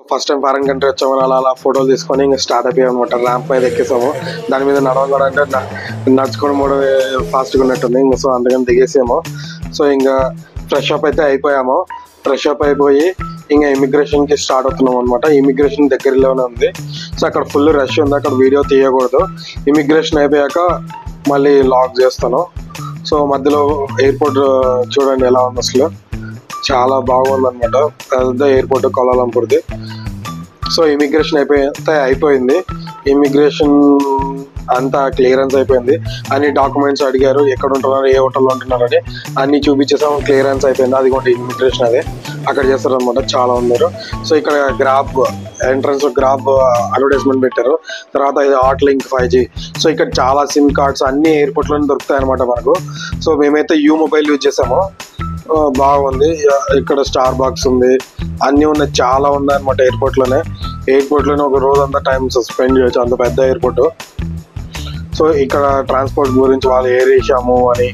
First time foreign country వచ్చామని అలా ఫోటోలు తీసుకొని ఇంకా స్టార్ట్ అయిపోయాం అనమాట. ర్యాంప్ మీద ఎక్కేసాము. దాని మీద నడవడం కూడా అంటే నడుచుకోవడం కూడా ఫాస్ట్గా ఉన్నట్టుంది. ఇంకా సో అందుకని దిగేసాము. సో ఇంకా ఫ్రెష్ అప్ అయితే అయిపోయాము. ఫ్రెష్ అప్ అయిపోయి ఇంకా ఇమిగ్రేషన్కి స్టార్ట్ అవుతున్నాం అనమాట. ఇమిగ్రేషన్ దగ్గరలోనే ఉంది. సో అక్కడ ఫుల్ రష్ ఉంది, అక్కడ వీడియో తీయకూడదు. ఇమిగ్రేషన్ అయిపోయాక మళ్ళీ లాక్ చేస్తాను. సో మధ్యలో ఎయిర్పోర్ట్ చూడండి ఎలా ఉంది, అసలు చాలా బాగుంది అనమాట. పెద్ద ఎయిర్పోర్ట్ కౌలాలంపూర్ది. సో ఇమిగ్రేషన్ అయిపోయింది. ఇమిగ్రేషన్ అంతా క్లియరెన్స్ అయిపోయింది. అన్ని డాక్యుమెంట్స్ అడిగారు, ఎక్కడ ఉంటున్నారు, ఏ హోటల్లో ఉంటున్నారని అన్ని చూపించేసాము. క్లియరెన్స్ అయిపోయింది. అది కూడా ఇమిగ్రేషన్ అదే అక్కడ చేస్తారు అనమాట. చాలా ఉన్నారు. సో ఇక్కడ గ్రాబ్ ఎంట్రన్స్ గ్రాబ్ అడ్వర్టైజ్మెంట్ పెట్టారు. తర్వాత ఇది హాట్ లింక్ 5G. సో ఇక్కడ చాలా సిమ్ కార్డ్స్ అన్ని ఎయిర్పోర్ట్లోనే దొరుకుతాయి అనమాట మనకు. సో మేమైతే యూ మొబైల్ యూజ్ చేసాము. బాగుంది. ఇక్కడ స్టార్ బాక్స్ ఉంది, అన్నీ ఉన్నాయి, చాలా ఉన్నాయి అనమాట. ఎయిర్పోర్ట్లోనే ఒక రోజంతా టైం స్పెండ్ చేయొచ్చు, అంత పెద్ద ఎయిర్పోర్ట్. సో ఇక్కడ ట్రాన్స్పోర్ట్ గురించి వాళ్ళు ఏరియాము అని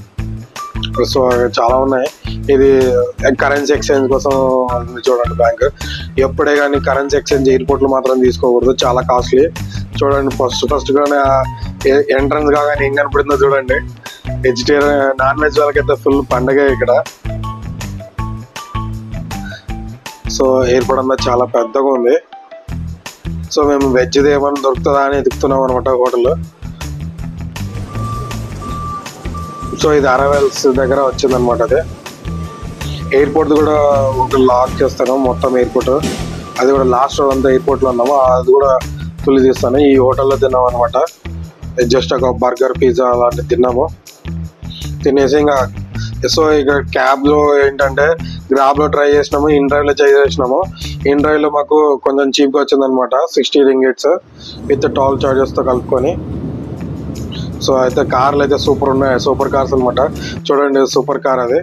సో చాలా ఉన్నాయి. ఇది కరెన్సీ ఎక్స్చేంజ్ కోసం చూడండి బ్యాంక్. ఎప్పుడే కానీ కరెన్సీ ఎక్స్చేంజ్ ఎయిర్పోర్ట్లో మాత్రం తీసుకోకూడదు, చాలా కాస్ట్లీ. చూడండి ఫస్ట్ గానే ఎంట్రన్స్ కాగానే ఏం కనపడుతుందో చూడండి. వెజిటేరియన్ నాన్ వెజ్ వాళ్ళకైతే ఫుల్ పండగ ఇక్కడ. సో ఎయిర్పోర్ట్ అంతా చాలా పెద్దగా ఉంది. సో మేము వెజ్ది ఏమైనా దొరుకుతుందా అని ఎదుగుతున్నాం అనమాట హోటల్. సో ఇది అరైవల్స్ దగ్గర వచ్చిందనమాట. అదే ఎయిర్పోర్ట్ కూడా ఒక లాక్ చేస్తాను మొత్తం ఎయిర్పోర్ట్. అది కూడా లాస్ట్ రోజు అంతా ఎయిర్పోర్ట్లో ఉన్నాము, అది కూడా ఫుల్ తీస్తాను. ఈ హోటల్లో తిన్నాం అనమాట. జస్ట్ ఒక బర్గర్ పిజ్జా అలాంటివి తిన్నాము. తినేసి ఇంకా సో ఇక్కడ క్యాబ్లో ఏంటంటే గ్రాబ్లో ట్రై చేసినాము, ఇన్ డ్రైవ్లో చేసినాము. ఇన్ డ్రైవ్లో మాకు కొంచెం చీప్గా వచ్చిందనమాట, 60 రింగిట్స్ విత్ టోల్ చార్జెస్తో కలుపుకొని. సో అయితే కార్లు అయితే సూపర్ ఉన్నాయి, సూపర్ కార్స్ అనమాట. చూడండి సూపర్ కార్ అది.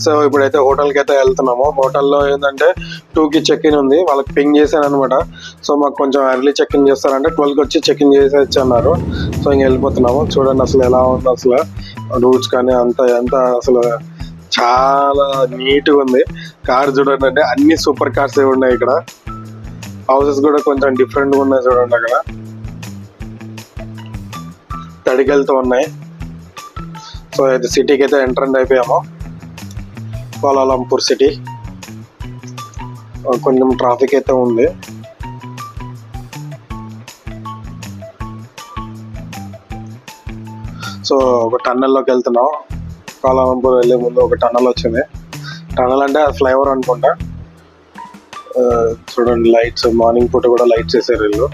సో ఇప్పుడైతే హోటల్కి అయితే వెళ్తున్నాము. హోటల్లో ఏంటంటే 2కి చెక్ ఇన్ ఉంది, వాళ్ళకి పింగ్ చేశాను అనమాట. సో మాకు కొంచెం ఎర్లీ చెక్ ఇన్ చేస్తారంటే 12కి వచ్చి చెక్ ఇన్ చేసేసి అన్నారు. సో ఇంక వెళ్ళిపోతున్నాము. చూడండి అసలు ఎలా ఉంది, అసలు రూట్స్ కానీ అంత అసలు చాలా నీట్గా ఉంది. కార్ చూడండి, అంటే అన్ని సూపర్ కార్స్ ఉన్నాయి ఇక్కడ. హౌసెస్ కూడా కొంచెం డిఫరెంట్గా ఉన్నాయి చూడండి. అక్కడ తడిగలతో ఉన్నాయి. సో అయితే సిటీకి అయితే ఎంటర్ అయిపోయాము, కౌలాలంపూర్ సిటీ. కొంచెం ట్రాఫిక్ అయితే ఉంది. సో ఒక టన్నెల్లోకి వెళ్తున్నాం. కౌలాలంపూర్ వెళ్ళే ముందు ఒక టన్నెల్ వచ్చింది. టన్నెల్ అంటే అది ఫ్లైఓవర్ అనుకుంటా. చూడండి లైట్స్, మార్నింగ్ పూట కూడా లైట్స్ వేసారు వీళ్ళు,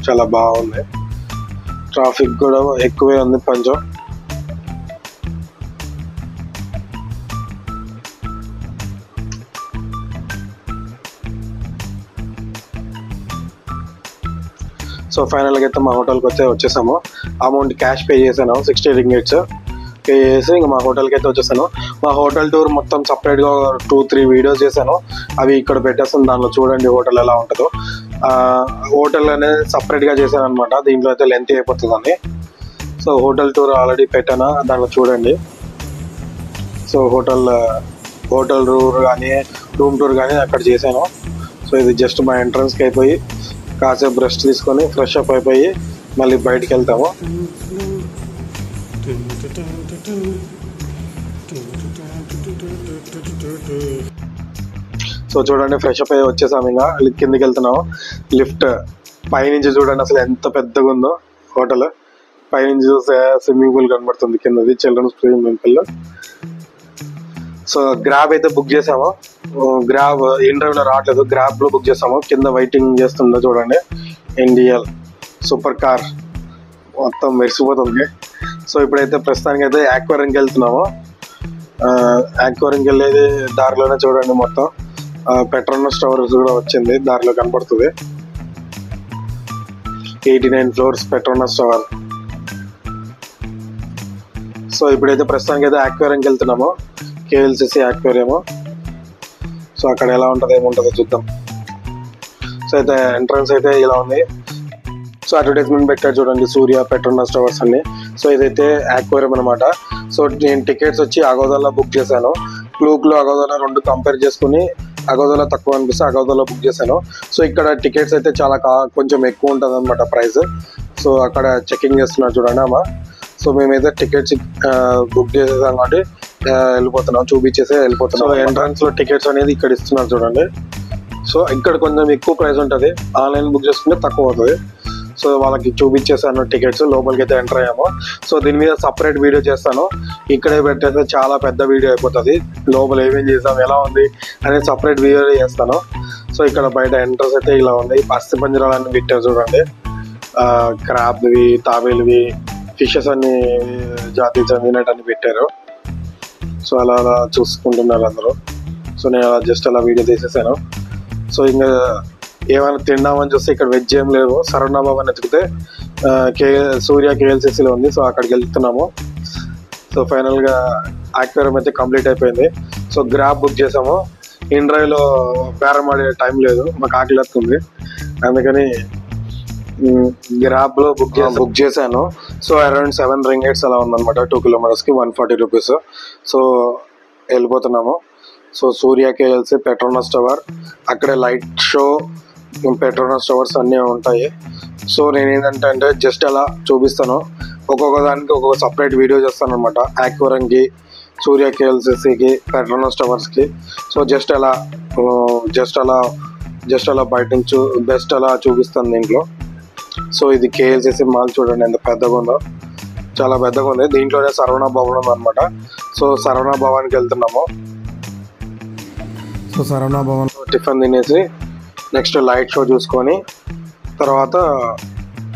చాలా బాగుంది. ట్రాఫిక్ కూడా ఎక్కువే ఉంది కొంచెం. సో ఫైనల్గా అయితే మా హోటల్కి వచ్చేసాము. అమౌంట్ క్యాష్ పే చేశాను, 60 రింగిట్స్ పే చేసి ఇంకా మా హోటల్కి అయితే వచ్చేసాను. మా హోటల్ టూర్ మొత్తం సపరేట్గా 2-3 వీడియోస్ చేశాను, అవి ఇక్కడ పెట్టేస్తాను. దానిలో చూడండి హోటల్ ఎలా ఉంటుందో. హోటల్ అనేది సపరేట్గా చేశాను అనమాట, దీంట్లో అయితే లెంత్ అయిపోతుందని. సో హోటల్ టూర్ ఆల్రెడీ పెట్టాను, దాంట్లో చూడండి. సో హోటల్ టూర్ కానీ రూమ్ టూర్ కానీ అక్కడ చేశాను. సో ఇది జస్ట్ మా ఎంట్రన్స్కి అయిపోయి కాసేపు రెస్ట్ తీసుకొని ఫ్రెష్ అప్ అయిపోయి మళ్ళీ బయటికి వెళ్తాము. సో చూడండి ఫ్రెష్ అప్ అయ్యి వచ్చేసాము. ఇంకా కిందికి వెళ్తున్నాము. లిఫ్ట్ పైనుంచి చూడండి అసలు ఎంత పెద్దగా ఉందో హోటల్. పైనుంచి చూస్తే స్విమ్మింగ్ పూల్ కనబడుతుంది, కిందది children's swimming pool. So Grab అయితే బుక్ చేసాము. గ్రాబ్ ఇన్ డ్రైవ్లో రావట్లేదు, గ్రాబ్లో బుక్ చేసాము. కింద వెయిటింగ్ చేస్తుందో చూడండి. ఇండియల్ సూపర్ కార్ మొత్తం మెరిసిపోతుంది. సో ఇప్పుడైతే ప్రస్తుతానికి అయితే యాక్వేరియంకి వెళ్తున్నాము. యాక్వేరియంకి వెళ్ళేది దారిలోనే చూడండి మొత్తం పెట్రోనస్ టవర్స్ కూడా వచ్చింది, దారిలో కనపడుతుంది. 89 floors పెట్రోనస్ టవర్. సో ఇప్పుడైతే ప్రస్తుతానికి అయితే యాక్వేరియంకి వెళ్తున్నాము, KLCC యాక్వేరియము. సో అక్కడ ఎలా ఉంటుందో ఏముంటుందో చూద్దాం. సో అయితే ఎంట్రన్స్ అయితే ఇలా ఉంది. సో అడ్వర్టైజ్మెంట్ పెట్టారు చూడండి, సూర్య పెట్రోనస్ టవర్స్ అన్ని. సో ఇదైతే యాక్వేరియం అనమాట. సో నేను టికెట్స్ వచ్చి అగోదాలో బుక్ చేశాను. క్లూక్లో అగోదాలో 2 కంపేర్ చేసుకుని అగోదాలో తక్కువ అనిపిస్తే అగోదాలో బుక్ చేశాను. సో ఇక్కడ టికెట్స్ అయితే చాలా కొంచెం ఎక్కువ ఉంటుంది అనమాట ప్రైస్. సో అక్కడ చెకింగ్ చేస్తున్నారు చూడండి అమ్మ. సో మేమైతే టికెట్స్ బుక్ చేసేసాం కాబట్టి వెళ్ళిపోతున్నాం, చూపించేసి వెళ్ళిపోతున్నాం. సో ఎంట్రన్స్ లో టికెట్స్ అనేది ఇక్కడ ఇస్తున్నారు చూడండి. సో ఇక్కడ కొంచెం ఎక్కువ ప్రైస్ ఉంటుంది, ఆన్లైన్ బుక్ చేసుకుంటే తక్కువ అవుతుంది. సో వాళ్ళకి చూపించేసాను టికెట్స్, లోపలికి అయితే ఎంటర్ అయ్యాము. సో దీని మీద సపరేట్ వీడియో చేస్తాను, ఇక్కడే పెట్టేస్తే చాలా పెద్ద వీడియో అయిపోతుంది. లోపల ఏమేం చేసాం, ఎలా ఉంది అనేది సపరేట్ వీడియో చేస్తాను. సో ఇక్కడ బయట ఎంట్రన్స్ అయితే ఇలా ఉంది. అస్థి పంజరాలన్నీ పెట్టారు చూడండి, క్రాబ్వి, తాబేలువి, ఫిషెస్ అన్ని జాతి చెందినట్టు పెట్టారు. సో అలా అలా చూసుకుంటున్నారు అందరూ. సో నేను జస్ట్ అలా వీడియో తీసేసాను. సో ఇంకా ఏమైనా తిందామని చూస్తే ఇక్కడ వెజ్ ఏం లేవు. సరవణ భవన్ ఎత్తుకితే సూర్య KLCCలో ఉంది. సో అక్కడికి వెళ్తున్నాము. సో ఫైనల్గా యాక్వేరియం అయితే కంప్లీట్ అయిపోయింది. సో గ్రాబ్ బుక్ చేసాము. ఇన్ డ్రైవ్లో బేరం ఆడే టైం లేదు, మాకు ఆకలి వస్తుంది, అందుకని గ్రాబ్లో బుక్ చేశాను. సో అరౌండ్ 7 ringgits అలా ఉందన్నమాట. 2 kilometers కి 140 rupees. సో వెళ్ళిపోతున్నాము. సో సూర్య KLC, పెట్రోనస్ టవర్, అక్కడే లైట్ షో, పెట్రోనస్ టవర్స్ అన్నీ ఉంటాయి. సో నేను ఏంటంటే జస్ట్ అలా చూపిస్తాను, ఒక్కొక్క దానికి ఒక్కొక్క సపరేట్ వీడియో చేస్తాను అనమాట. యాక్వేరియంకి, సూర్య KLCCకి, పెట్రోనస్ టవర్స్కి. సో జస్ట్ అలా బయట నుంచి బెస్ట్ అలా చూపిస్తాను దీంట్లో. సో ఇది KLCC మాల్ చూడండి ఎంత పెద్దగా ఉందో, చాలా పెద్దగా ఉంది. దీంట్లోనే సరవణ భవన్ ఉందన్నమాట. సో సరవణ భవన్కి వెళ్తున్నాము. సో సరవణ భవన్లో టిఫిన్ తినేసి నెక్స్ట్ లైట్ షో చూసుకొని తర్వాత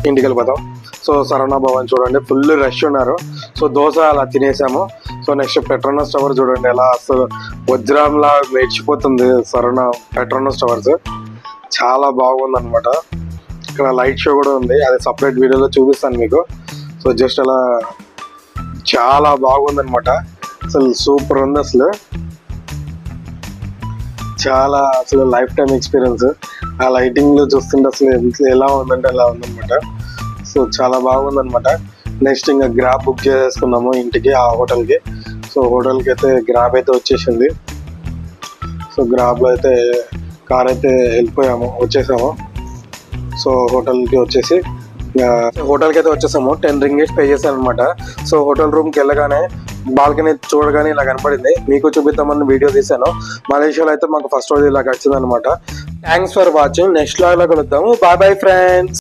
ఇంటికి వెళ్ళిపోతాం. సో సరవణ భవన్ చూడండి ఫుల్ రష్ ఉన్నారు. సో దోశ అలా తినేసాము. సో నెక్స్ట్ పెట్రోనస్ టవర్ చూడండి ఎలా అసలు వజ్రంలా మెరిచిపోతుంది. పెట్రోనస్ టవర్స్ చాలా బాగుంది అనమాట. ఇక్కడ లైట్ షో కూడా ఉంది, అది సపరేట్ వీడియోలో చూపిస్తాను మీకు. సో జస్ట్ అలా చాలా బాగుంది అనమాట, అసలు సూపర్ ఉంది. అసలు లైఫ్ టైం ఎక్స్పీరియన్స్. ఆ లైటింగ్ లో చూస్తుంటే అసలు ఎలా ఉందంటే అలా ఉందన్నమాట. సో చాలా బాగుందన్నమాట. నెక్స్ట్ ఇంకా గ్రాబ్ బుక్ చేసుకున్నాము ఇంటికి, ఆ హోటల్కి. సో హోటల్కి అయితే గ్రాబ్ అయితే వచ్చేసింది. సో గ్రాబ్లో అయితే కార్ అయితే వచ్చేసాము. సో హోటల్కి అయితే వచ్చేసాము. 10 ringgits పే చేశాను అనమాట. సో హోటల్ రూమ్కి వెళ్ళగానే బాల్కనీ చూడగానే ఇలా కనపడింది, మీకు చూపిద్దామని వీడియో తీశాను. మలేషియాలో అయితే మాకు ఫస్ట్ రోజు ఇలా వచ్చింది అనమాట. Thanks for watching. Next log లో కలుద్దాము. Bye friends.